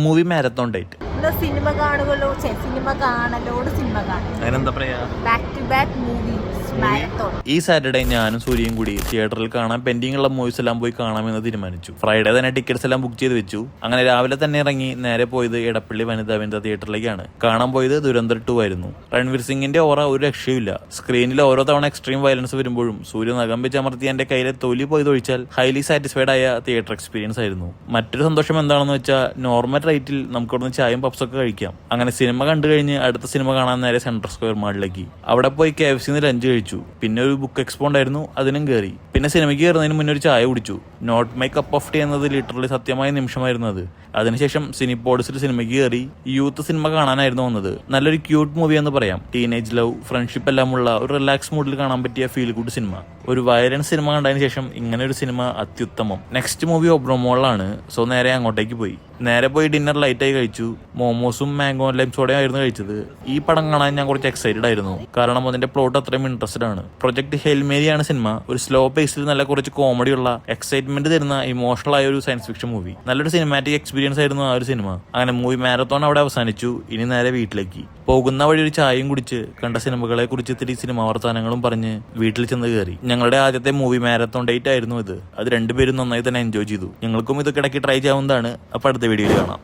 Movie marathon date. സിനിമ കാണലോട് സിനിമ കാണും. അതിനെന്താ പറയാ? Back to back movies marathon. ഈ സാറ്റർഡേ ഞാനും സൂര്യയും കൂടി തിയേറ്ററിൽ കാണാൻ പെൻഡിങ് ഉള്ള മൂവീസ് എല്ലാം പോയി കാണാമെന്ന് തീരുമാനിച്ചു. ഫ്രൈഡേ തന്നെ ടിക്കറ്റ്സ് എല്ലാം ബുക്ക് ചെയ്ത് വെച്ചു. അങ്ങനെ രാവിലെ തന്നെ ഇറങ്ങി നേരെ പോയത് എടപ്പള്ളി വനിതാ തിയേറ്ററിലേക്കാണ്. കാണാൻ പോയത് ദുരന്തർ 2 ആയിരുന്നു. രൺവീർ സിംഗിന്റെ ഓറ ഒരു രക്ഷയില്ല. സ്ക്രീനിൽ ഓരോ തവണ എക്സ്ട്രീം വയലൻസ് വരുമ്പോഴും സൂര്യ നഖം വെച്ച് അമർത്തി എന്റെ കയ്യിലെ തൊലി പോയതൊഴിച്ചാൽ ഹൈലി സാറ്റിസ്ഫൈഡ് ആയ തിയേറ്റർ എക്സ്പീരിയൻസ് ആയിരുന്നു. മറ്റൊരു സന്തോഷം എന്താണെന്ന് വെച്ചാൽ നോർമൽ റേറ്റിൽ നമുക്ക് ഇവിടുന്ന് ചായയും പപ്സൊക്കെ കഴിക്കാം. അങ്ങനെ സിനിമ കണ്ടു കഴിഞ്ഞ് അടുത്ത സിനിമ കാണാൻ നേരെ സെൻട്രൽ സ്ക്വയർ മാളിലേക്ക്. അവിടെ പോയി KFCന്ന് ലഞ്ച് കഴിച്ചു. പിന്നെ ഒരു ബുക്ക് എക്സ്പോ ഉണ്ടായിരുന്നു, അതിനും കയറി. പിന്നെ സിനിമയ്ക്ക് കയറുന്നതിന് മുന്നേ ഒരു ചായ കുടിച്ചു. Not my cup of tea എന്നത് ലിറ്ററലി സത്യമായ നിമിഷമായിരുന്നു അത്. അതിനുശേഷം സിനിപോഡിസിൽ സിനിമയ്ക്ക് കയറി യൂത്ത് സിനിമ കാണാനായിരുന്നു വന്നത്. നല്ലൊരു ക്യൂട്ട് മൂവി എന്ന് പറയാം. ടീനേജ് ലവ്, ഫ്രണ്ട്ഷിപ്പ് എല്ലാമുള്ള ഒരു റിലാക്സ് മൂഡിൽ കാണാൻ പറ്റിയ ഫീൽ ഗുഡ് സിനിമ. ഒരു വയലൻസ് സിനിമ കണ്ടതിന് ശേഷം ഇങ്ങനെ ഒരു സിനിമ അത്യുത്തമം. നെക്സ്റ്റ് മൂവി ഒബ്രോമോളാണ്. സോ നേരെ അങ്ങോട്ടേക്ക് പോയി. നേരെ പോയി ഡിന്നർ ലൈറ്റായി കഴിച്ചു. മോമോസും മാംഗോ ലൈം സോഡയും ആയിരുന്നു കഴിച്ചത്. ഈ പടം കാണാൻ ഞാൻ കുറച്ച് എക്സൈറ്റഡ് ആയിരുന്നു. കാരണം അതിന്റെ പ്ലോട്ട് അത്രയും ഇൻട്രസ്റ്റഡ് ആണ്. പ്രൊജക്ട് ഹെൽമേരിയാണ് സിനിമ. ഒരു സ്ലോ പേസിൽ നല്ല കുറച്ച് കോമഡി ഉള്ള, എക്സൈറ്റ്മെന്റ് തരുന്ന, ഇമോഷണൽ ആയ ഒരു സയൻസ് ഫിക്ഷൻ മൂവി. നല്ലൊരു സിനിമാറ്റിക് എക്സ്പീരിയൻസ് ആയിരുന്നു ആ ഒരു സിനിമ. അങ്ങനെ മൂവി മാരത്തോൺ അവിടെ അവസാനിച്ചു. ഇനി നേരെ വീട്ടിലേക്ക്. പോകുന്ന വഴി ഒരു ചായയും കുടിച്ച് കണ്ട സിനിമകളെ കുറിച്ച് ഇത്തിരി സിനിമാ വർത്താനങ്ങളും പറഞ്ഞ് വീട്ടിൽ ചെന്ന് കയറി. ഞങ്ങളുടെ ആദ്യത്തെ മൂവി മാരത്തോൺ ഡേറ്റ് ആയിരുന്നു ഇത്. അത് രണ്ടുപേരും നന്നായി തന്നെ എൻജോയ് ചെയ്തു. ഞങ്ങൾക്കും ഇതൊക്കെ ഇടയ്ക്ക് ട്രൈ ചെയ്യാവുന്നതാണ്. അപ്പോൾ അടുത്ത വീഡിയോയിൽ കാണാം.